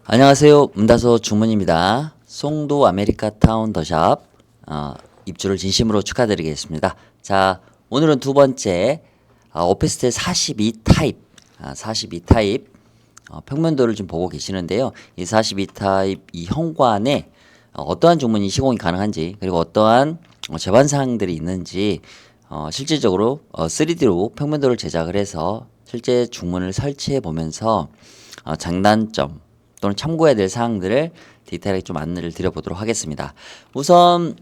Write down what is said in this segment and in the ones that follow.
안녕하세요. 문다소 주문입니다. 송도 아메리카타운 더샵 입주를 진심으로 축하드리겠습니다. 자, 오늘은 두 번째 오피스텔 42 타입 42 타입 평면도를 좀 보고 계시는데요. 이 42 타입 이 현관에 어떠한 주문이 시공이 가능한지, 그리고 어떠한 제반 사항들이 있는지 실질적으로 3D로 평면도를 제작을 해서 실제 주문을 설치해 보면서 장단점 또는 참고해야 될 사항들을 디테일하게 좀 안내를 드려보도록 하겠습니다. 우선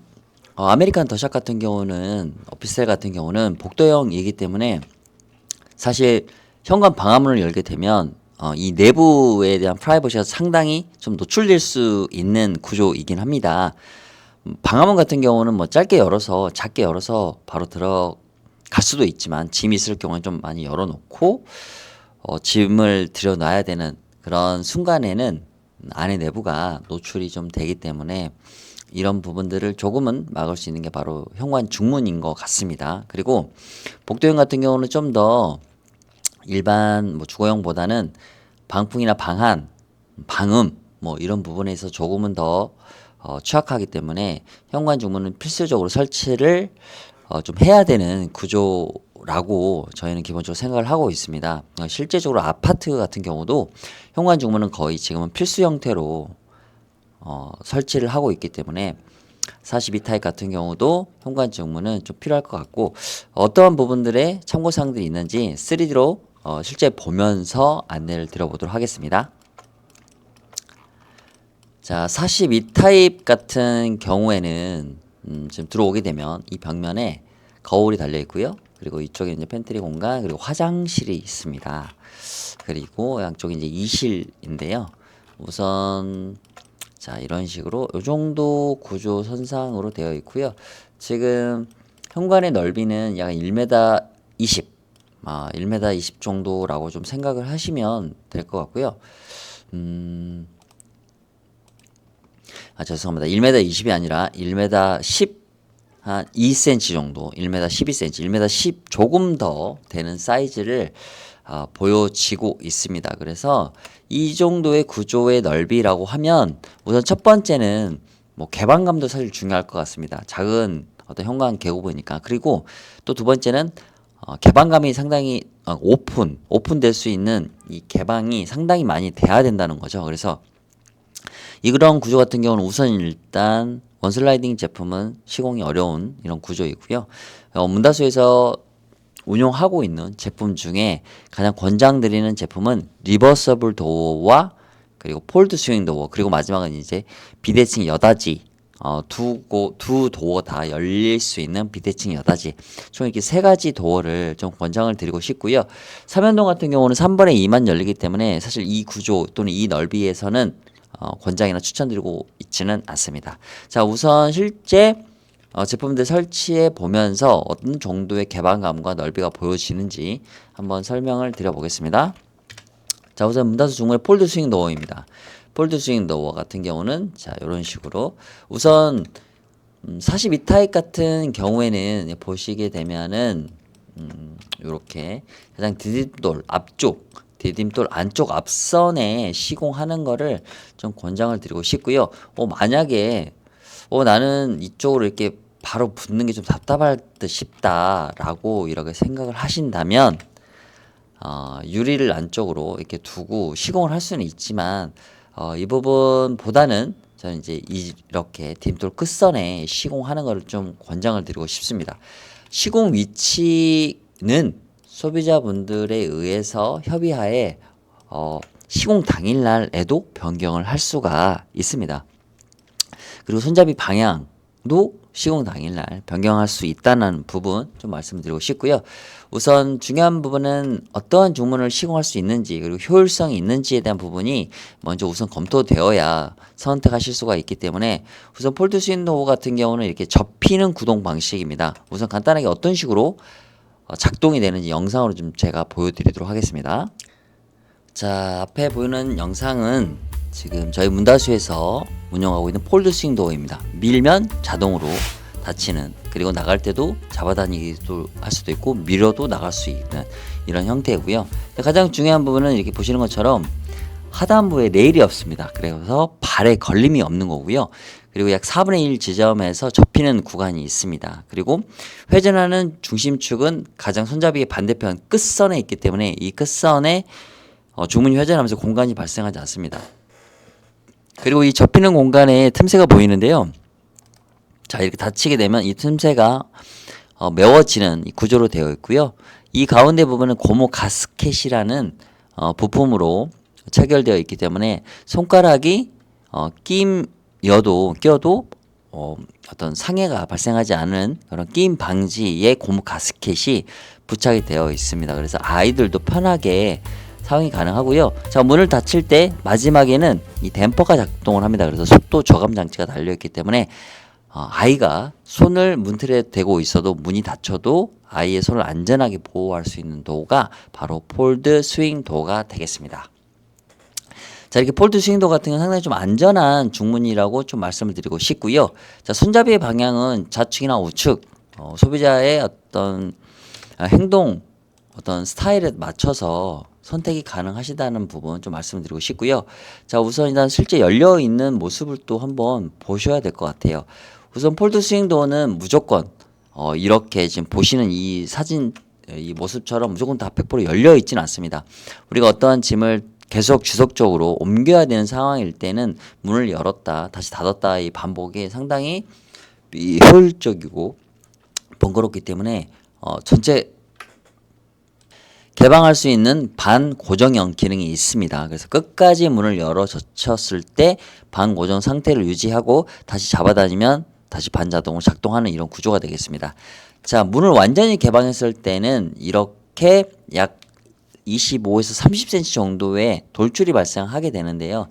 아메리칸 더샵 같은 경우는, 오피스텔 같은 경우는 복도형이기 때문에 사실 현관 방화문을 열게 되면 이 내부에 대한 프라이버시가 상당히 좀 노출될 수 있는 구조이긴 합니다. 방화문 같은 경우는 뭐 짧게 열어서, 작게 열어서 바로 들어갈 수도 있지만, 짐이 있을 경우는 좀 많이 열어놓고 짐을 들여놔야 되는 그런 순간에는 안에 내부가 노출이 좀 되기 때문에 이런 부분들을 조금은 막을 수 있는 게 바로 현관 중문인 것 같습니다. 그리고 복도형 같은 경우는 좀 더 일반 주거형보다는 방풍이나 방한, 방음 뭐 이런 부분에서 조금은 더 취약하기 때문에 현관 중문은 필수적으로 설치를 좀 해야 되는 구조라고 저희는 기본적으로 생각을 하고 있습니다. 실제적으로 아파트 같은 경우도 현관 중문은 거의 지금은 필수 형태로 설치를 하고 있기 때문에 42 타입 같은 경우도 현관 중문은 좀 필요할 것 같고, 어떠한 부분들의 참고사항들이 있는지 3D로 실제 보면서 안내를 드려보도록 하겠습니다. 자, 42 타입 같은 경우에는 지금 들어오게 되면 이 벽면에 거울이 달려 있고요. 그리고 이쪽에 이제 팬트리 공간, 그리고 화장실이 있습니다. 그리고 양쪽에 이제 이실인데요. 우선 자, 이런 식으로 이 정도 구조 선상으로 되어 있고요. 지금 현관의 넓이는 약 1m 20, 1m 20 정도라고 좀 생각을 하시면 될 것 같고요. 죄송합니다. 1m 20이 아니라 1m 10, 한 2cm 정도, 1m 12cm, 1m 10 조금 더 되는 사이즈를 보여지고 있습니다. 그래서 이 정도의 구조의 넓이라고 하면 우선 첫 번째는 개방감도 사실 중요할 것 같습니다. 작은 어떤 현관 계고보니까. 그리고 또 두 번째는 개방감이 상당히 오픈될 수 있는 이 개방이 상당히 많이 돼야 된다는 거죠. 그래서 이런 구조 같은 경우는 우선 일단 원슬라이딩 제품은 시공이 어려운 이런 구조이고요. 문다소에서 운용하고 있는 제품 중에 가장 권장드리는 제품은 리버서블 도어와 그리고 폴드 스윙 도어, 그리고 마지막은 이제 비대칭 여닫이, 두 도어 다 열릴 수 있는 비대칭 여닫이, 총 이렇게 세 가지 도어를 좀 권장을 드리고 싶고요. 삼연동 같은 경우는 3분의 2만 열리기 때문에 사실 이 구조 또는 이 넓이에서는 권장이나 추천드리고 있지는 않습니다. 자, 우선 실제 제품들 설치해 보면서 어떤 정도의 개방감과 넓이가 보여지는지 한번 설명을 드려보겠습니다. 자, 우선 문다소 중문의 폴드 스윙 도어입니다. 폴드 스윙 도어 같은 경우는 자, 이런 식으로 우선 42 타입 같은 경우에는 보시게 되면은 이렇게 가장 디딤돌 앞쪽, 디딤돌 안쪽 앞선에 시공하는 거를 좀 권장을 드리고 싶고요. 만약에 나는 이쪽으로 이렇게 바로 붙는 게 좀 답답할 듯 싶다라고 이렇게 생각을 하신다면 유리를 안쪽으로 이렇게 두고 시공을 할 수는 있지만 이 부분보다는 저는 이제 이렇게 디딤돌 끝선에 시공하는 것을 좀 권장을 드리고 싶습니다. 시공 위치는 소비자분들에 의해서 협의하에 시공 당일날에도 변경을 할 수가 있습니다. 그리고 손잡이 방향도 시공 당일날 변경할 수 있다는 부분 좀 말씀드리고 싶고요. 우선 중요한 부분은 어떠한 주문을 시공할 수 있는지, 그리고 효율성이 있는지에 대한 부분이 먼저 우선 검토되어야 선택하실 수가 있기 때문에, 우선 폴드 스윙 도어 같은 경우는 이렇게 접히는 구동 방식입니다. 우선 간단하게 어떤 식으로 작동이 되는지 영상으로 좀 제가 보여드리도록 하겠습니다. 자, 앞에 보이는 영상은 지금 저희 문다수에서 운영하고 있는 폴드 스윙 도어입니다. 밀면 자동으로 닫히는, 그리고 나갈 때도 잡아다니기도 할 수도 있고 밀어도 나갈 수 있는 이런 형태고요. 가장 중요한 부분은 이렇게 보시는 것처럼 하단부에 레일이 없습니다. 그래서 발에 걸림이 없는 거고요. 그리고 약 4분의 1 지점에서 접히는 구간이 있습니다. 그리고 회전하는 중심축은 가장 손잡이의 반대편 끝선에 있기 때문에 이 끝선에 주문이 회전하면서 공간이 발생하지 않습니다. 그리고 이 접히는 공간에 틈새가 보이는데요. 자, 이렇게 닫히게 되면 이 틈새가 메워지는 이 구조로 되어 있고요. 이 가운데 부분은 고무 가스켓이라는 부품으로 체결되어 있기 때문에 손가락이 껴도 어떤 상해가 발생하지 않은 그런 끼임 방지의 고무 가스켓이 부착이 되어 있습니다. 그래서 아이들도 편하게 사용이 가능하고요. 자, 문을 닫힐 때 마지막에는 이 댐퍼가 작동을 합니다. 그래서 속도 저감 장치가 달려 있기 때문에 아이가 손을 문틀에 대고 있어도 문이 닫혀도 아이의 손을 안전하게 보호할 수 있는 도구가 바로 폴드 스윙 도어가 되겠습니다. 자, 이렇게 폴드 스윙 도어 같은 경우는 상당히 좀 안전한 중문이라고 좀 말씀을 드리고 싶고요. 자, 손잡이의 방향은 좌측이나 우측, 소비자의 어떤 행동, 어떤 스타일에 맞춰서 선택이 가능하시다는 부분 좀 말씀을 드리고 싶고요. 자, 우선 일단 실제 열려 있는 모습을 또 한번 보셔야 될 것 같아요. 우선 폴드 스윙 도어는 무조건 이렇게 지금 보시는 이 사진 이 모습처럼 무조건 다 100% 열려 있지는 않습니다. 우리가 어떠한 짐을 계속 지속적으로 옮겨야 되는 상황일 때는 문을 열었다 다시 닫았다 이 반복이 상당히 효율적이고 번거롭기 때문에 전체 개방할 수 있는 반고정형 기능이 있습니다. 그래서 끝까지 문을 열어 젖혔을 때 반고정 상태를 유지하고 다시 잡아다니면 다시 반자동으로 작동하는 이런 구조가 되겠습니다. 자, 문을 완전히 개방했을 때는 이렇게 약 25에서 30cm 정도의 돌출이 발생하게 되는데요.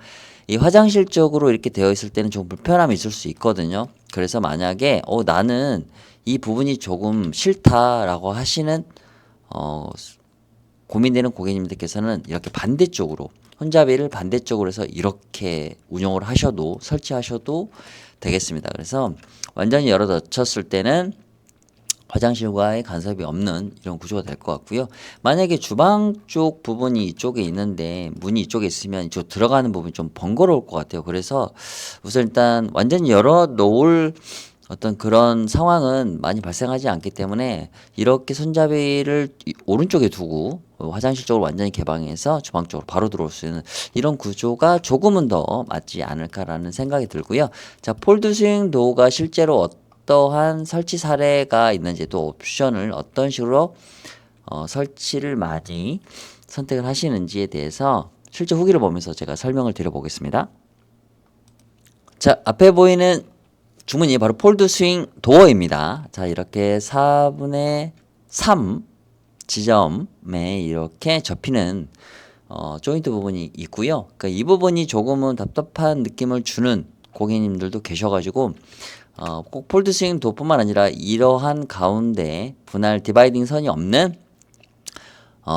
이 화장실 쪽으로 이렇게 되어 있을 때는 좀 불편함이 있을 수 있거든요. 그래서 만약에 나는 이 부분이 조금 싫다라고 하시는 고민되는 고객님들께서는 이렇게 반대쪽으로 손잡이를 반대쪽으로 해서 이렇게 운영을 하셔도 설치하셔도 되겠습니다. 그래서 완전히 열어 젖혔을 때는 화장실과의 간섭이 없는 이런 구조가 될 것 같고요. 만약에 주방 쪽 부분이 이쪽에 있는데 문이 이쪽에 있으면 이쪽 들어가는 부분이 좀 번거로울 것 같아요. 그래서 우선 일단 완전히 열어 놓을 어떤 그런 상황은 많이 발생하지 않기 때문에 이렇게 손잡이를 오른쪽에 두고 화장실 쪽으로 완전히 개방해서 주방 쪽으로 바로 들어올 수 있는 이런 구조가 조금은 더 맞지 않을까라는 생각이 들고요. 자, 폴드 스윙 도어가 실제로 어떠한 설치 사례가 있는지 또 옵션을 어떤 식으로 설치를 많이 선택을 하시는지에 대해서 실제 후기를 보면서 제가 설명을 드려보겠습니다. 자, 앞에 보이는 주문이 바로 폴드 스윙 도어입니다. 자, 이렇게 4분의 3 지점에 이렇게 접히는 조인트 부분이 있고요. 그러니까 이 부분이 조금은 답답한 느낌을 주는 고객님들도 계셔가지고 꼭 폴드 스윙 도어뿐만 아니라 이러한 가운데 분할 디바이딩 선이 없는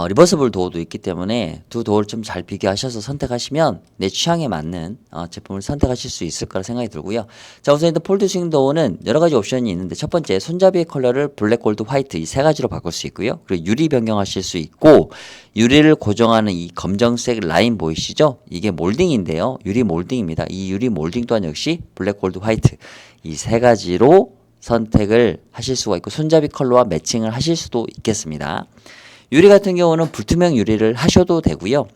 리버스블 도어도 있기 때문에 두 도어를 좀 잘 비교하셔서 선택하시면 내 취향에 맞는 제품을 선택하실 수 있을 거라 생각이 들고요. 자, 우선 일단 폴드 스윙 도어는 여러 가지 옵션이 있는데 첫 번째 손잡이의 컬러를 블랙, 골드, 화이트 이 세 가지로 바꿀 수 있고요. 그리고 유리 변경하실 수 있고 유리를 고정하는 이 검정색 라인 보이시죠? 이게 몰딩인데요. 유리 몰딩입니다. 이 유리 몰딩 또한 역시 블랙, 골드, 화이트 이 세 가지로 선택을 하실 수가 있고 손잡이 컬러와 매칭을 하실 수도 있겠습니다. 유리 같은 경우는 불투명 유리를 하셔도 되고요.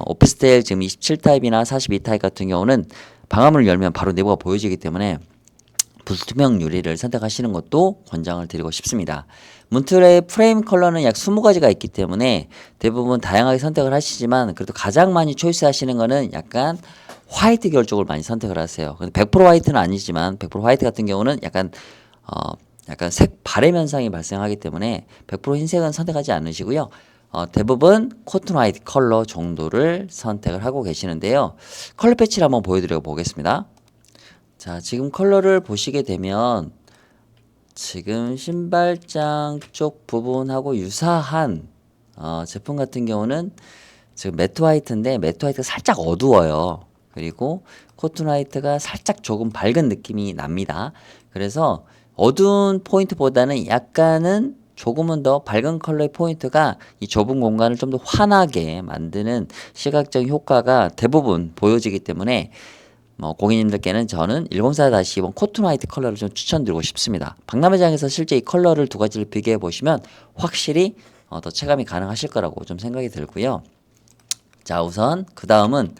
오피스텔 지금 27타입이나 42타입 같은 경우는 방화문을 열면 바로 내부가 보여지기 때문에 불투명 유리를 선택하시는 것도 권장을 드리고 싶습니다. 문틀의 프레임 컬러는 약 20가지가 있기 때문에 대부분 다양하게 선택을 하시지만 그래도 가장 많이 초이스 하시는 거는 약간 화이트 계열 쪽을 많이 선택을 하세요. 100% 화이트는 아니지만 100% 화이트 같은 경우는 약간 색 발의 현상이 발생하기 때문에 100% 흰색은 선택하지 않으시고요. 대부분 코튼 화이트 컬러 정도를 선택을 하고 계시는데요. 컬러 패치를 한번 보여드려 보겠습니다. 자, 지금 컬러를 보시게 되면 지금 신발장 쪽 부분하고 유사한 제품 같은 경우는 지금 매트 화이트인데 매트 화이트가 살짝 어두워요. 그리고 코튼 화이트가 살짝 조금 밝은 느낌이 납니다. 그래서 어두운 포인트보다는 약간은 조금은 더 밝은 컬러의 포인트가 이 좁은 공간을 좀 더 환하게 만드는 시각적 효과가 대부분 보여지기 때문에 고객님들께는 저는 104-2번 코튼 화이트 컬러를 좀 추천드리고 싶습니다. 박람회장에서 실제 이 컬러를 두 가지를 비교해 보시면 확실히 더 체감이 가능하실 거라고 좀 생각이 들고요. 자, 우선 그 다음은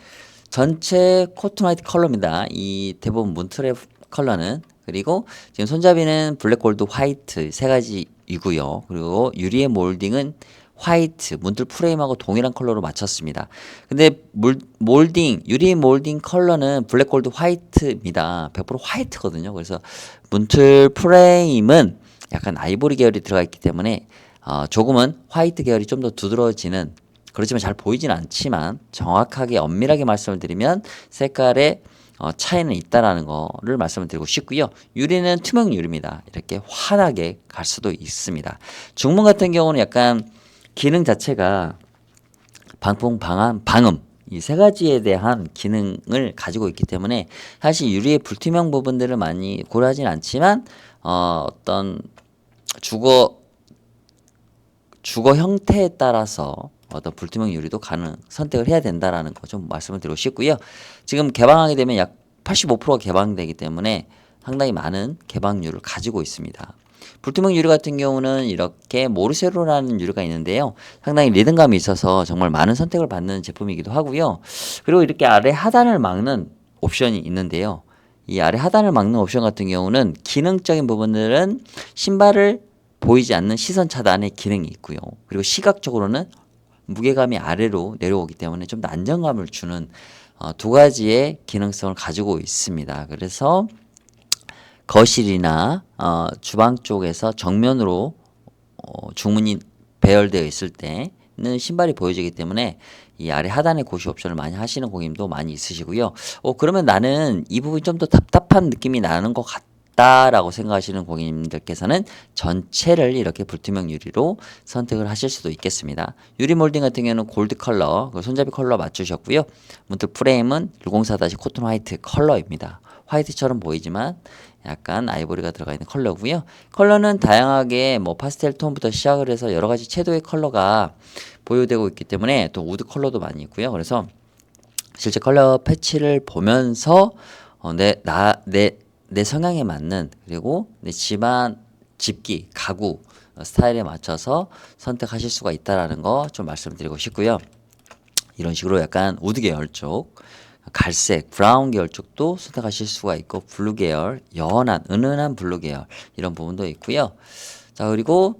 전체 코튼 화이트 컬러입니다. 이 대부분 문틀의 컬러는. 그리고 지금 손잡이는 블랙 골드 화이트 세 가지이고요. 그리고 유리의 몰딩은 화이트, 문틀 프레임하고 동일한 컬러로 맞췄습니다. 근데 몰딩, 유리 몰딩 컬러는 블랙 골드 화이트입니다. 100% 화이트거든요. 그래서 문틀 프레임은 약간 아이보리 계열이 들어가 있기 때문에 조금은 화이트 계열이 좀 더 두드러지는, 그렇지만 잘 보이진 않지만 정확하게 엄밀하게 말씀을 드리면 색깔의 차이는 있다라는 거를 말씀을 드리고 싶고요. 유리는 투명 유리입니다. 이렇게 환하게 갈 수도 있습니다. 중문 같은 경우는 약간 기능 자체가 방풍, 방음 이 세 가지에 대한 기능을 가지고 있기 때문에 사실 유리의 불투명 부분들을 많이 고려하진 않지만 어떤 주거 형태에 따라서 어떤 불투명 유리도 선택을 해야 된다라는 거 좀 말씀을 드리고 싶고요. 지금 개방하게 되면 약 85%가 개방되기 때문에 상당히 많은 개방률을 가지고 있습니다. 불투명 유리 같은 경우는 이렇게 모르세로라는 유리가 있는데요. 상당히 리듬감이 있어서 정말 많은 선택을 받는 제품이기도 하고요. 그리고 이렇게 아래 하단을 막는 옵션이 있는데요. 이 아래 하단을 막는 옵션 같은 경우는 기능적인 부분들은 신발을 보이지 않는 시선 차단의 기능이 있고요. 그리고 시각적으로는 무게감이 아래로 내려오기 때문에 좀 더 안정감을 주는 두 가지의 기능성을 가지고 있습니다. 그래서 거실이나 주방 쪽에서 정면으로 중문이 배열되어 있을 때는 신발이 보여지기 때문에 이 아래 하단의 고시 옵션을 많이 하시는 고객님도 많이 있으시고요. 그러면 나는 이 부분이 좀 더 답답한 느낌이 나는 것 같다라고 생각하시는 고객님들께서는 전체를 이렇게 불투명 유리로 선택을 하실 수도 있겠습니다. 유리 몰딩 같은 경우는 골드 컬러, 손잡이 컬러 맞추셨고요. 문틀 프레임은 104- 코튼 화이트 컬러입니다. 화이트처럼 보이지만 약간 아이보리가 들어가 있는 컬러고요. 컬러는 다양하게 파스텔 톤부터 시작을 해서 여러 가지 채도의 컬러가 보유되고 있기 때문에 또 우드 컬러도 많이 있고요. 그래서 실제 컬러 패치를 보면서 내 성향에 맞는, 그리고 내 집안 집기 가구 스타일에 맞춰서 선택하실 수가 있다라는 거 좀 말씀드리고 싶고요. 이런 식으로 약간 우드 계열 쪽, 갈색, 브라운 계열 쪽도 선택하실 수가 있고, 블루 계열, 연한, 은은한 블루 계열 이런 부분도 있고요. 자, 그리고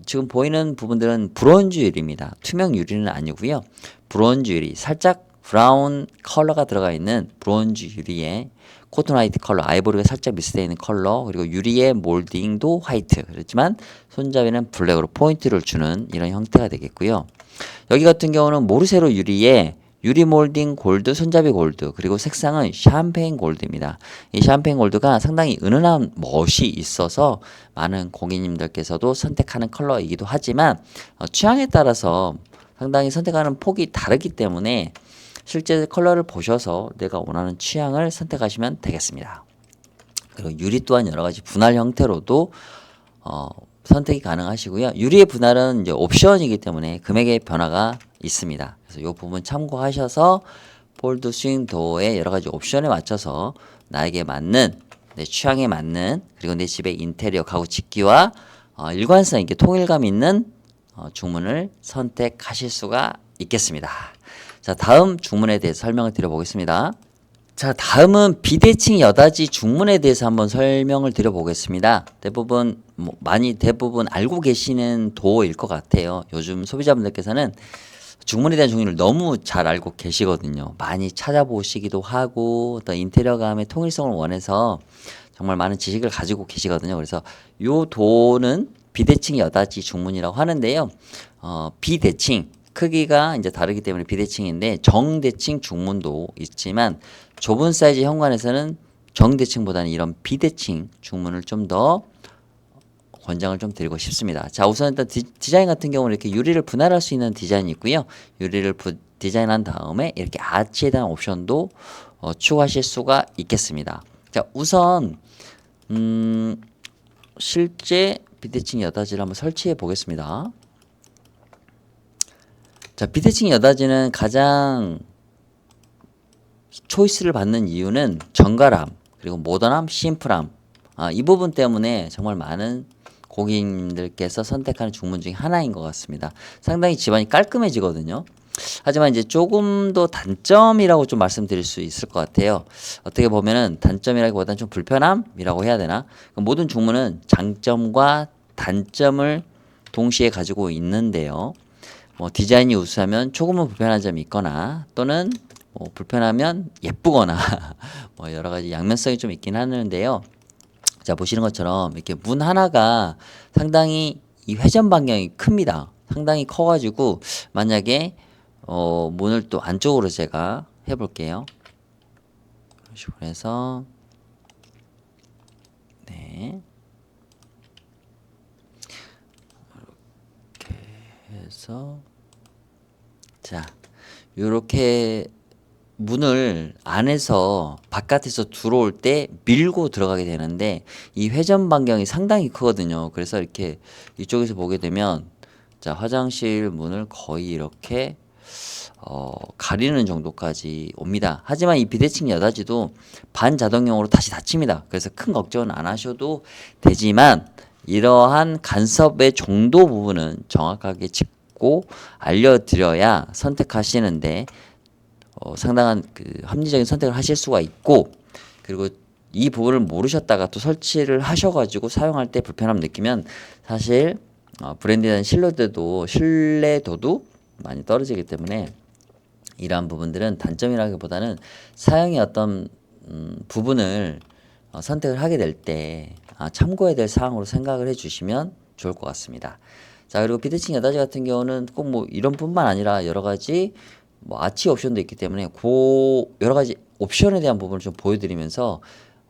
지금 보이는 부분들은 브론즈 유리입니다. 투명 유리는 아니고요. 브론즈 유리, 살짝 브라운 컬러가 들어가 있는 브론즈 유리에 코튼 화이트 컬러, 아이보리가 살짝 미스되어 있는 컬러, 그리고 유리의 몰딩도 화이트, 그렇지만 손잡이는 블랙으로 포인트를 주는 이런 형태가 되겠고요. 여기 같은 경우는 모르세로 유리에 유리 몰딩 골드, 손잡이 골드, 그리고 색상은 샴페인 골드입니다. 이 샴페인 골드가 상당히 은은한 멋이 있어서 많은 고객님들께서도 선택하는 컬러이기도 하지만 취향에 따라서 상당히 선택하는 폭이 다르기 때문에 실제 컬러를 보셔서 내가 원하는 취향을 선택하시면 되겠습니다. 그리고 유리 또한 여러 가지 분할 형태로도 선택이 가능하시고요. 유리의 분할은 이제 옵션이기 때문에 금액의 변화가 있습니다. 그래서 이 부분 참고하셔서 폴드 스윙 도어의 여러 가지 옵션에 맞춰서 나에게 맞는, 내 취향에 맞는, 그리고 내 집의 인테리어 가구 집기와 일관성 있게 통일감 있는 중문을 선택하실 수가 있겠습니다. 자, 다음 중문에 대해서 설명을 드려보겠습니다. 자, 다음은 비대칭 여닫이 중문에 대해서 한번 설명을 드려보겠습니다. 대부분 알고 계시는 도어일 것 같아요. 요즘 소비자분들께서는 중문에 대한 종류를 너무 잘 알고 계시거든요. 많이 찾아보시기도 하고 또 인테리어감의 통일성을 원해서 정말 많은 지식을 가지고 계시거든요. 그래서 요 도어는 비대칭 여닫이 중문이라고 하는데요. 비대칭 크기가 이제 다르기 때문에 비대칭인데, 정대칭 중문도 있지만 좁은 사이즈 현관에서는 정대칭보다는 이런 비대칭 중문을 좀 더 권장을 좀 드리고 싶습니다. 자, 우선 일단 디자인 같은 경우는 이렇게 유리를 분할할 수 있는 디자인이 있고요. 유리를 디자인한 다음에 이렇게 아치에 대한 옵션도 추가하실 수가 있겠습니다. 자, 우선 실제 비대칭 여닫이를 한번 설치해 보겠습니다. 자, 비대칭 여닫이는 가장 초이스를 받는 이유는 정갈함, 그리고 모던함, 심플함. 이 부분 때문에 정말 많은 고객님들께서 선택하는 중문 중에 하나인 것 같습니다. 상당히 집안이 깔끔해지거든요. 하지만 이제 조금 더 단점이라고 좀 말씀드릴 수 있을 것 같아요. 어떻게 보면은 단점이라기보다는 좀 불편함이라고 해야 되나? 모든 중문은 장점과 단점을 동시에 가지고 있는데요. 뭐 디자인이 우수하면 조금은 불편한 점이 있거나 또는 뭐 불편하면 예쁘거나 뭐 여러 가지 양면성이 좀 있긴 하는데요. 자, 보시는 것처럼 이렇게 문 하나가 상당히 이 회전 반경이 큽니다. 상당히 커가지고 만약에 문을 또 안쪽으로 제가 해볼게요. 이런 식으로 해서 네, 이렇게 해서 자, 요렇게 문을 안에서 바깥에서 들어올 때 밀고 들어가게 되는데 이 회전 반경이 상당히 크거든요. 그래서 이렇게 이쪽에서 보게 되면 자, 화장실 문을 거의 이렇게 가리는 정도까지 옵니다. 하지만 이 비대칭 여닫이도 반자동형으로 다시 닫힙니다. 그래서 큰 걱정은 안 하셔도 되지만 이러한 간섭의 정도 부분은 정확하게 짚고 알려드려야 선택하시는데 상당한 그 합리적인 선택을 하실 수가 있고, 그리고 이 부분을 모르셨다가 또 설치를 하셔가지고 사용할 때 불편함 느끼면 사실 브랜드에 대한 신뢰도도 많이 떨어지기 때문에 이러한 부분들은 단점이라기보다는 사용의 어떤 부분을 선택을 하게 될 때 참고해야 될 사항으로 생각을 해주시면 좋을 것 같습니다. 자, 그리고 비대칭 여닫이 같은 경우는 꼭 뭐 이런 뿐만 아니라 여러 가지 뭐 아치 옵션도 있기 때문에 여러 가지 옵션에 대한 부분을 좀 보여드리면서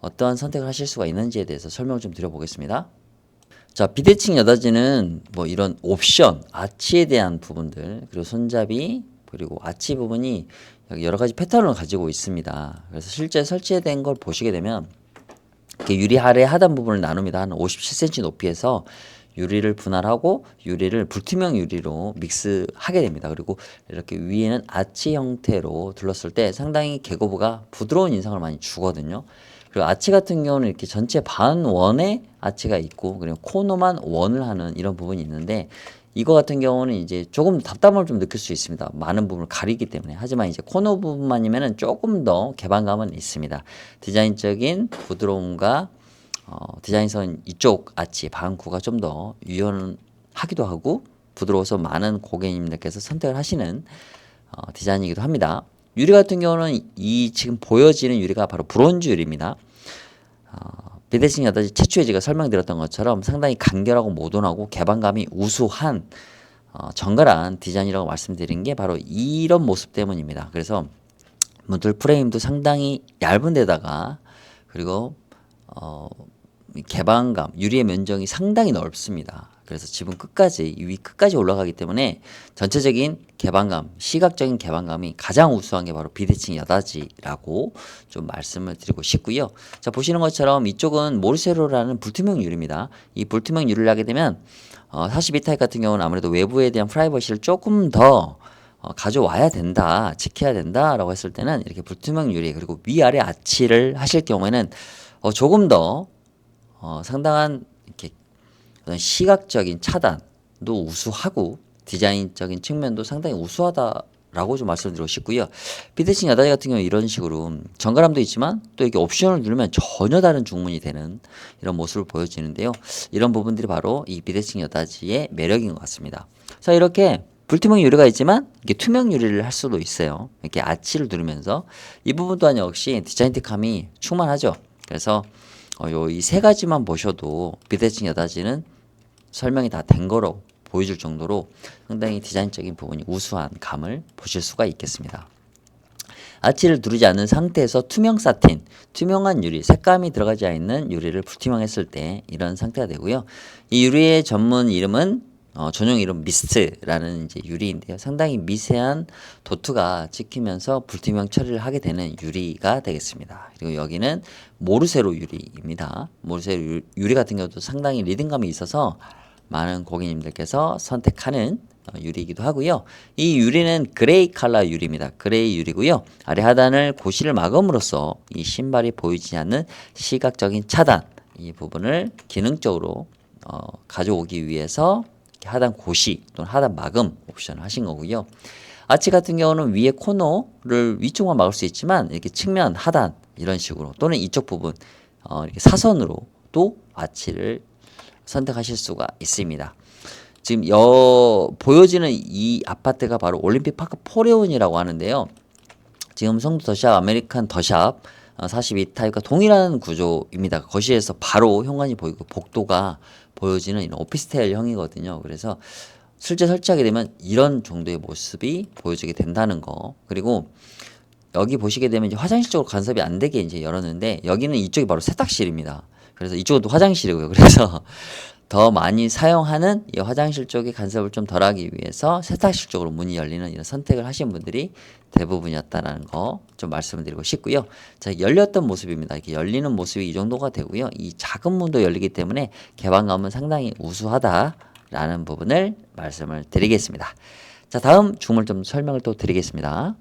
어떠한 선택을 하실 수가 있는지에 대해서 설명을 좀 드려보겠습니다. 자, 비대칭 여닫이는 뭐 이런 옵션, 아치에 대한 부분들, 그리고 손잡이, 그리고 아치 부분이 여러 가지 패턴을 가지고 있습니다. 그래서 실제 설치된 걸 보시게 되면 이렇게 유리 아래 하단 부분을 나눕니다. 한 57cm 높이에서 유리를 분할하고 유리를 불투명 유리로 믹스하게 됩니다. 그리고 이렇게 위에는 아치 형태로 둘렀을 때 상당히 개거부가 부드러운 인상을 많이 주거든요. 그리고 아치 같은 경우는 이렇게 전체 반원의 아치가 있고 그리고 코너만 원을 하는 이런 부분이 있는데 이거 같은 경우는 이제 조금 답답함을 좀 느낄 수 있습니다. 많은 부분을 가리기 때문에. 하지만 이제 코너 부분만이면은 조금 더 개방감은 있습니다. 디자인적인 부드러움과 디자인선 이쪽 아치 방구가 좀 더 유연하기도 하고 부드러워서 많은 고객님들께서 선택을 하시는 디자인이기도 합니다. 유리 같은 경우는 이 지금 보여지는 유리가 바로 브론즈 유리입니다. 비대칭 여닫이 최초에 제가 설명드렸던 것처럼 상당히 간결하고 모던하고 개방감이 우수한 정갈한 디자인이라고 말씀드린 게 바로 이런 모습 때문입니다. 그래서 문틀 프레임도 상당히 얇은 데다가 그리고 개방감, 유리의 면적이 상당히 넓습니다. 그래서 지붕 끝까지, 위 끝까지 올라가기 때문에 전체적인 개방감, 시각적인 개방감이 가장 우수한 게 바로 비대칭 여닫이라고 좀 말씀을 드리고 싶고요. 자, 보시는 것처럼 이쪽은 모르세로라는 불투명 유리입니다. 이 불투명 유리를 하게 되면 42타입 같은 경우는 아무래도 외부에 대한 프라이버시를 조금 더 가져와야 된다, 지켜야 된다라고 했을 때는 이렇게 불투명 유리 그리고 위아래 아치를 하실 경우에는 조금 더 상당한 이렇게 어떤 시각적인 차단도 우수하고 디자인적인 측면도 상당히 우수하다라고 좀 말씀드리고 싶고요. 비대칭 여닫이 같은 경우 이런 식으로 정갈함도 있지만 또 이렇게 옵션을 누르면 전혀 다른 중문이 되는 이런 모습을 보여지는데요. 이런 부분들이 바로 이 비대칭 여닫이의 매력인 것 같습니다. 자, 이렇게 불투명 유리가 있지만 이게 투명 유리를 할 수도 있어요. 이렇게 아치를 누르면서 이 부분 또한 역시 디자인틱함이 충만하죠. 그래서 이 세 가지만 보셔도 비대칭 여닫이는 설명이 다 된 거로 보여줄 정도로 상당히 디자인적인 부분이 우수한 감을 보실 수가 있겠습니다. 아치를 누르지 않는 상태에서 투명 사틴, 투명한 유리, 색감이 들어가지 않는 유리를 불투명했을 때 이런 상태가 되고요. 이 유리의 전문 이름은 전용 이름 미스트라는 이제 유리인데요. 상당히 미세한 도트가 찍히면서 불투명 처리를 하게 되는 유리가 되겠습니다. 그리고 여기는 모르세로 유리입니다. 모르세로 유리 같은 경우도 상당히 리듬감이 있어서 많은 고객님들께서 선택하는 유리이기도 하고요. 이 유리는 그레이 컬러 유리입니다. 그레이 유리고요. 아래 하단을 고시를 막음으로써 이 신발이 보이지 않는 시각적인 차단 이 부분을 기능적으로 가져오기 위해서 하단 고시 또는 하단 막음 옵션을 하신 거고요. 아치 같은 경우는 위에 코너를 위쪽만 막을 수 있지만 이렇게 측면 하단 이런 식으로 또는 이쪽 부분 이렇게 사선으로도 아치를 선택하실 수가 있습니다. 지금 보여지는 이 아파트가 바로 올림픽파크 포레온이라고 하는데요. 지금 성도 더샵, 아메리칸 더샵 42 타입과 동일한 구조입니다. 거실에서 바로 현관이 보이고 복도가 보여지는 이런 오피스텔형이거든요. 그래서 실제 설치하게 되면 이런 정도의 모습이 보여지게 된다는 거. 그리고 여기 보시게 되면 이제 화장실 쪽으로 간섭이 안 되게 이제 열었는데 여기는 이쪽이 바로 세탁실입니다. 그래서 이쪽은 또 화장실이고요. 그래서 더 많이 사용하는 이 화장실 쪽의 간섭을 좀 덜하기 위해서 세탁실 쪽으로 문이 열리는 이런 선택을 하신 분들이 대부분이었다라는 거 좀 말씀을 드리고 싶고요. 자, 열렸던 모습입니다. 이렇게 열리는 모습이 이 정도가 되고요. 이 작은 문도 열리기 때문에 개방감은 상당히 우수하다라는 부분을 말씀을 드리겠습니다. 자, 다음 주문 좀 설명을 또 드리겠습니다.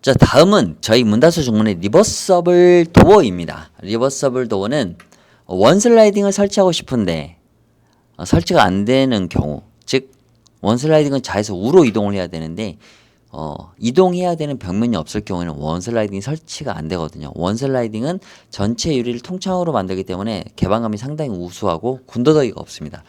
자, 다음은 저희 문다수 중문의 리버서블 도어입니다. 리버서블 도어는 원슬라이딩을 설치하고 싶은데 설치가 안 되는 경우, 즉 원슬라이딩은 좌에서 우로 이동을 해야 되는데 이동해야 되는 벽면이 없을 경우에는 원슬라이딩이 설치가 안 되거든요. 원슬라이딩은 전체 유리를 통창으로 만들기 때문에 개방감이 상당히 우수하고 군더더기가 없습니다.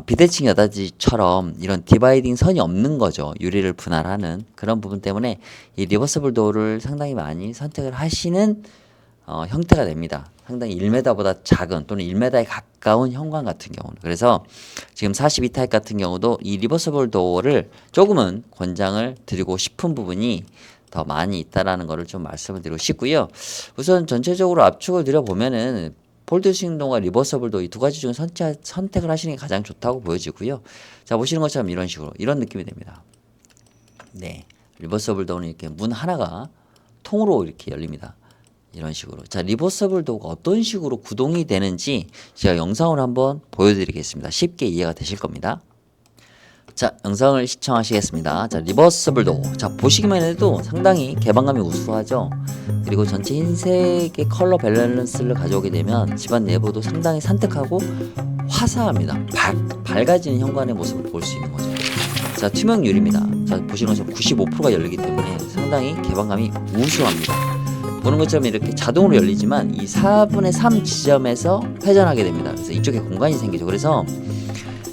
비대칭 여닫이처럼 이런 디바이딩 선이 없는 거죠. 유리를 분할하는 그런 부분 때문에 이 리버서블 도어를 상당히 많이 선택을 하시는 형태가 됩니다. 상당히 1m보다 작은 또는 1m에 가까운 현관 같은 경우는. 그래서 지금 42 타입 같은 경우도 이 리버서블 도어를 조금은 권장을 드리고 싶은 부분이 더 많이 있다라는 것을 좀 말씀을 드리고 싶고요. 우선 전체적으로 압축을 드려보면은 폴드 스윙도어와 리버서블 도어 이 두 가지 중에 선택을 하시는 게 가장 좋다고 보여지고요. 자, 보시는 것처럼 이런 식으로 이런 느낌이 됩니다. 네, 리버서블 도어는 이렇게 문 하나가 통으로 이렇게 열립니다. 이런 식으로. 자, 리버서블 도어가 어떤 식으로 구동이 되는지 제가 영상으로 한번 보여드리겠습니다. 쉽게 이해가 되실 겁니다. 자, 영상을 시청하시겠습니다. 자, 리버서블 도어. 자, 보시기만 해도 상당히 개방감이 우수하죠. 그리고 전체 흰색의 컬러 밸런스를 가져오게 되면 집안 내부도 상당히 산뜻하고 화사합니다. 밝아지는 현관의 모습을 볼 수 있는 거죠. 자, 투명 유리입니다. 자, 보시는 것처럼 95%가 열리기 때문에 상당히 개방감이 우수합니다. 보는 것처럼 이렇게 자동으로 열리지만 이 4분의 3 지점에서 회전하게 됩니다. 그래서 이쪽에 공간이 생기죠. 그래서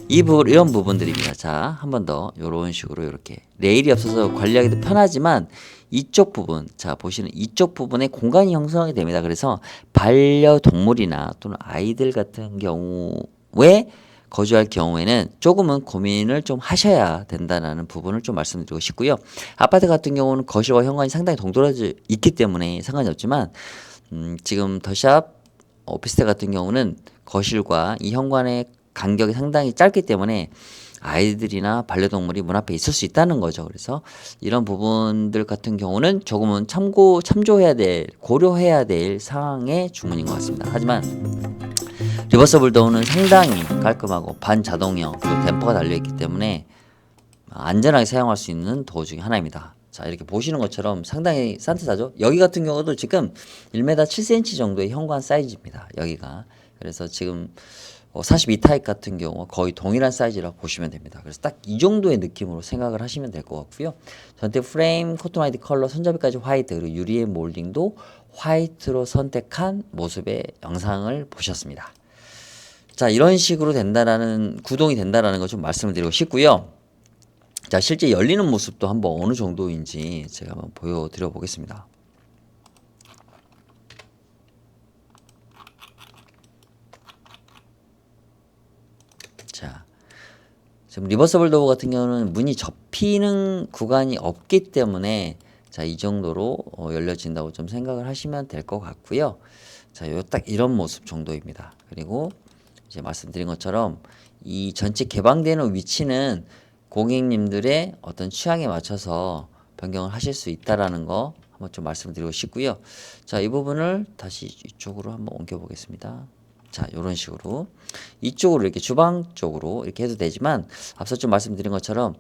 이런 부분들입니다. 자, 한 번 더 이런 식으로 이렇게 레일이 없어서 관리하기도 편하지만 이쪽 부분, 자 보시는 이쪽 부분에 공간이 형성이 됩니다. 그래서 반려동물이나 또는 아이들 같은 경우에 거주할 경우에는 조금은 고민을 좀 하셔야 된다는 부분을 좀 말씀드리고 싶고요. 아파트 같은 경우는 거실과 현관이 상당히 동떨어져 있기 때문에 상관이 없지만 지금 더샵 오피스텔 같은 경우는 거실과 이 현관의 간격이 상당히 짧기 때문에 아이들이나 반려동물이 문 앞에 있을 수 있다는 거죠. 그래서 이런 부분들 같은 경우는 조금은 고려해야 될 사항의 주문인 것 같습니다. 하지만 리버서블 도어는 상당히 깔끔하고 반자동형 그리고 댐퍼가 달려있기 때문에 안전하게 사용할 수 있는 도어 중에 하나입니다. 자, 이렇게 보시는 것처럼 상당히 산뜻하죠. 여기 같은 경우도 지금 1m 7cm 정도의 현관 사이즈입니다. 여기가. 그래서 지금 42 타입 같은 경우 거의 동일한 사이즈라고 보시면 됩니다. 그래서 딱 이 정도의 느낌으로 생각을 하시면 될 것 같고요. 전체 프레임, 코튼 화이트 컬러, 손잡이까지 화이트, 그리고 유리의 몰딩도 화이트로 선택한 모습의 영상을 보셨습니다. 자, 이런 식으로 구동이 된다라는 걸 좀 말씀을 드리고 싶고요. 자, 실제 열리는 모습도 한번 어느 정도인지 제가 한번 보여드려 보겠습니다. 자, 지금 리버서블 도어 같은 경우는 문이 접히는 구간이 없기 때문에 자, 이 정도로 열려진다고 좀 생각을 하시면 될 것 같고요. 자, 딱 이런 모습 정도입니다. 그리고 이제 말씀드린 것처럼 이 전체 개방되는 위치는 고객님들의 어떤 취향에 맞춰서 변경을 하실 수 있다라는 거 한번 좀 말씀드리고 싶고요. 자, 이 부분을 다시 이쪽으로 한번 옮겨 보겠습니다. 자, 이런 식으로 이쪽으로 이렇게 주방 쪽으로 이렇게 해도 되지만 앞서 좀 말씀드린 것처럼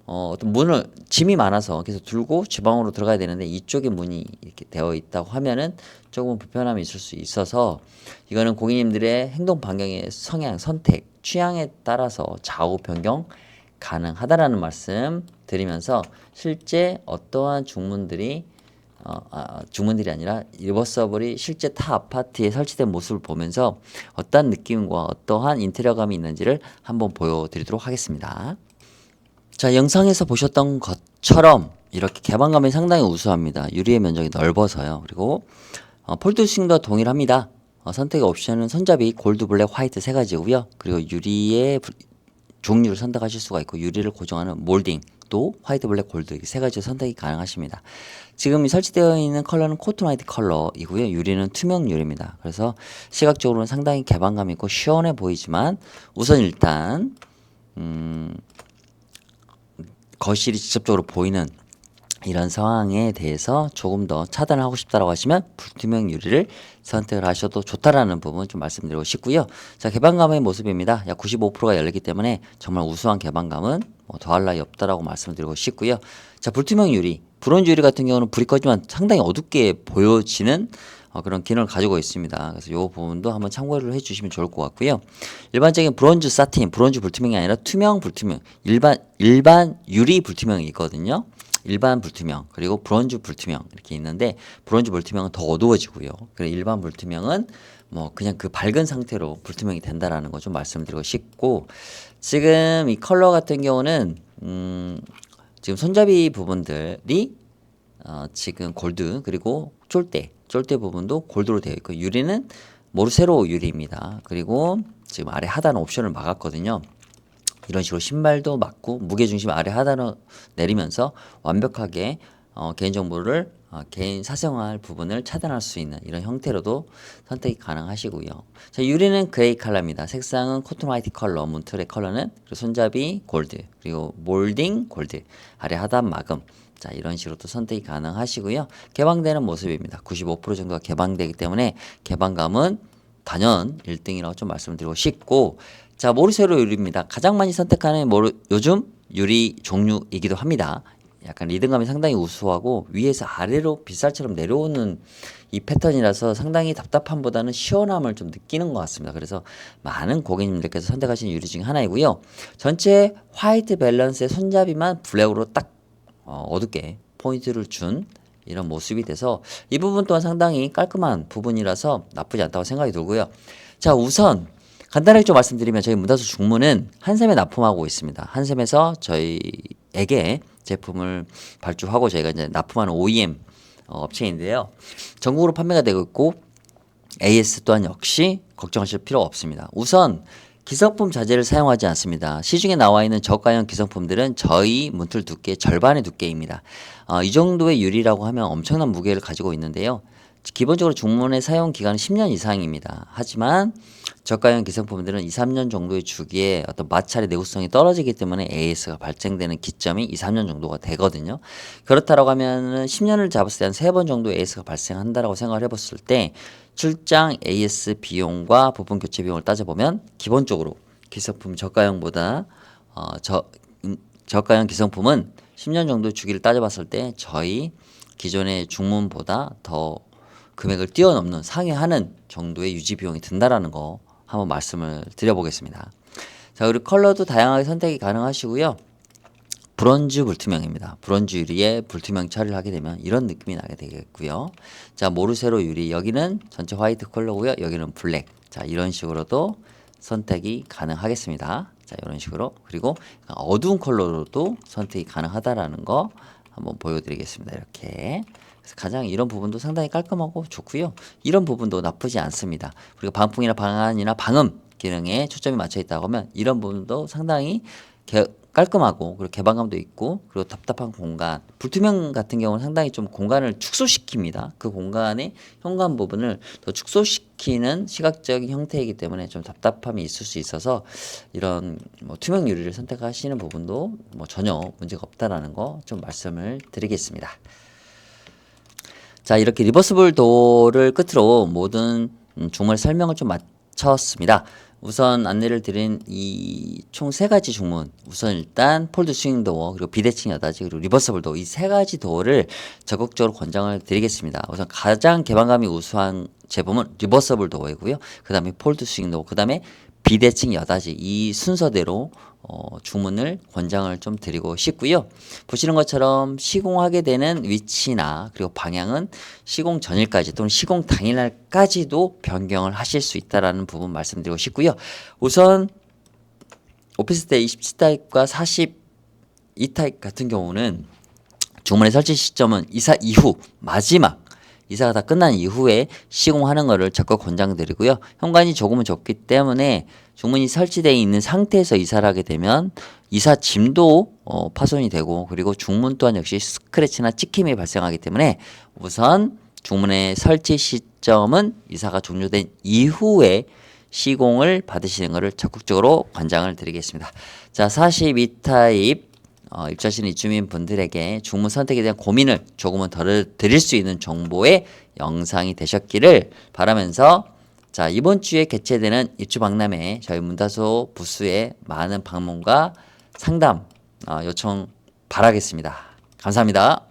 어떤 문을 짐이 많아서 계속 들고 주방으로 들어가야 되는데 이쪽에 문이 이렇게 되어 있다고 하면은 조금 불편함이 있을 수 있어서 이거는 고객님들의 행동 반경의 성향, 선택, 취향에 따라서 좌우 변경 가능하다라는 말씀 드리면서 실제 어떠한 주문들이 주문들이 아니라 리버서블이 실제 타 아파트에 설치된 모습을 보면서 어떤 느낌과 어떠한 인테리어감이 있는지를 한번 보여드리도록 하겠습니다. 자, 영상에서 보셨던 것처럼 이렇게 개방감이 상당히 우수합니다. 유리의 면적이 넓어서요. 그리고 폴드 스윙도 동일합니다. 선택의 옵션은 손잡이, 골드, 블랙, 화이트 세 가지고요. 그리고 유리의 종류를 선택하실 수가 있고 유리를 고정하는 몰딩 또 화이트, 블랙, 골드 이 세 가지 선택이 가능하십니다. 지금 설치되어 있는 컬러는 코튼 화이트 컬러이고요. 유리는 투명 유리입니다. 그래서 시각적으로는 상당히 개방감 있고 시원해 보이지만 우선 일단 거실이 직접적으로 보이는 이런 상황에 대해서 조금 더 차단을 하고 싶다라고 하시면 불투명 유리를 선택을 하셔도 좋다라는 부분 좀 말씀드리고 싶고요. 자, 개방감의 모습입니다. 약 95%가 열리기 때문에 정말 우수한 개방감은 더할 나위 없다라고 말씀드리고 싶고요. 자, 불투명 유리, 브론즈 유리 같은 경우는 불이 꺼지면 상당히 어둡게 보여지는 그런 기능을 가지고 있습니다. 그래서 이 부분도 한번 참고를 해주시면 좋을 것 같고요. 일반적인 브론즈 사틴, 브론즈 불투명이 아니라 투명 불투명, 일반 유리 불투명이 있거든요. 일반 불투명 그리고 브론즈 불투명 이렇게 있는데 브론즈 불투명은 더 어두워지고요. 그리고 일반 불투명은 뭐 그냥 그 밝은 상태로 불투명이 된다라는 거 좀 말씀드리고 싶고 지금 이 컬러 같은 경우는 지금 손잡이 부분들이 지금 골드 그리고 쫄대 부분도 골드로 되어 있고 유리는 모르세로 유리입니다. 그리고 지금 아래 하단 옵션을 막았거든요. 이런 식으로 신발도 막고 무게중심 아래 하단으로 내리면서 완벽하게 개인정보를 개인 사생활 부분을 차단할 수 있는 이런 형태로도 선택이 가능하시고요. 자, 유리는 그레이 컬러입니다. 색상은 코튼 화이트 컬러, 문틀의 컬러는 그리고 손잡이 골드, 그리고 몰딩 골드, 아래 하단 마금. 자, 이런 식으로 또 선택이 가능하시고요. 개방되는 모습입니다. 95% 정도가 개방되기 때문에 개방감은 단연 1등이라고 좀 말씀드리고 싶고 자, 모르세로 유리입니다. 가장 많이 선택하는 요즘 유리 종류이기도 합니다. 약간 리듬감이 상당히 우수하고 위에서 아래로 빗살처럼 내려오는 이 패턴이라서 상당히 답답함보다는 시원함을 좀 느끼는 것 같습니다. 그래서 많은 고객님들께서 선택하시는 유리 중에 하나이고요. 전체 화이트 밸런스의 손잡이만 블랙으로 딱 어둡게 포인트를 준 이런 모습이 돼서 이 부분 또한 상당히 깔끔한 부분이라서 나쁘지 않다고 생각이 들고요. 자, 우선 간단하게 좀 말씀드리면 저희 문다수 중문은 한샘에 납품하고 있습니다. 한샘에서 저희에게 제품을 발주하고 저희가 이제 납품하는 OEM 업체인데요. 전국으로 판매가 되고 있고 AS 또한 역시 걱정하실 필요가 없습니다. 우선 기성품 자재를 사용하지 않습니다. 시중에 나와 있는 저가형 기성품들은 저희 문틀 두께 절반의 두께입니다. 이 정도의 유리라고 하면 엄청난 무게를 가지고 있는데요. 기본적으로 중문의 사용 기간은 10년 이상입니다. 하지만 저가형 기성품들은 2, 3년 정도의 주기에 어떤 마찰의 내구성이 떨어지기 때문에 AS가 발생되는 기점이 2, 3년 정도가 되거든요. 그렇다라고 하면은 10년을 잡았을 때 한 3번 정도 AS가 발생한다라고 생각을 해봤을 때 출장 AS 비용과 부품 교체 비용을 따져보면 기본적으로 기성품 저가형보다 저가형 기성품은 10년 정도 주기를 따져봤을 때 저희 기존의 중문보다 더 금액을 뛰어넘는 상회하는 정도의 유지 비용이 든다라는 거 한번 말씀을 드려보겠습니다. 자, 그리고 컬러도 다양하게 선택이 가능하시고요. 브론즈 불투명입니다. 브론즈 유리에 불투명 처리를 하게 되면 이런 느낌이 나게 되겠고요. 자, 모르세로 유리 여기는 전체 화이트 컬러고요. 여기는 블랙. 자, 이런 식으로도 선택이 가능하겠습니다. 자, 이런 식으로 그리고 어두운 컬러로도 선택이 가능하다라는 거 한번 보여드리겠습니다. 이렇게. 그래서 가장 이런 부분도 상당히 깔끔하고 좋고요. 이런 부분도 나쁘지 않습니다. 그리고 방풍이나 방안이나 방음 기능에 초점이 맞춰 있다고 하면 이런 부분도 상당히 깔끔하고 그리고 개방감도 있고 그리고 답답한 공간 불투명 같은 경우는 상당히 좀 공간을 축소시킵니다. 그 공간의 현관 부분을 더 축소시키는 시각적인 형태이기 때문에 좀 답답함이 있을 수 있어서 이런 뭐 투명 유리를 선택하시는 부분도 뭐 전혀 문제가 없다라는 거 좀 말씀을 드리겠습니다. 자, 이렇게 리버스블 도어를 끝으로 모든 중물 설명을 좀 마쳤습니다. 우선 안내를 드린 이 총 세 가지 중문, 우선 일단 폴드 스윙 도어, 그리고 비대칭 여닫이, 그리고 리버서블 도어, 이 세 가지 도어를 적극적으로 권장을 드리겠습니다. 우선 가장 개방감이 우수한 제품은 리버서블 도어이고요. 그 다음에 폴드 스윙 도어, 그 다음에 비대칭 여닫이, 이 순서대로 주문을 권장을 좀 드리고 싶고요. 보시는 것처럼 시공하게 되는 위치나 그리고 방향은 시공 전일까지 또는 시공 당일날까지도 변경을 하실 수 있다라는 부분 말씀드리고 싶고요. 우선 오피스텔 27타입과 42타입 같은 경우는 주문의 설치 시점은 이사 이후 마지막 이사가 다 끝난 이후에 시공하는 것을 적극 권장드리고요. 현관이 조금은 좁기 때문에 주문이 설치되어 있는 상태에서 이사를 하게 되면 이사 짐도 파손이 되고 그리고 중문 또한 역시 스크래치나 찍힘이 발생하기 때문에 우선 중문의 설치 시점은 이사가 종료된 이후에 시공을 받으시는 것을 적극적으로 권장을 드리겠습니다. 자, 42타입 입주하시는 입주민 분들에게 중문 선택에 대한 고민을 조금은 덜 드릴 수 있는 정보의 영상이 되셨기를 바라면서 자, 이번 주에 개최되는 입주박람회 저희 문다소 부스에 많은 방문과 상담 요청 바라겠습니다. 감사합니다.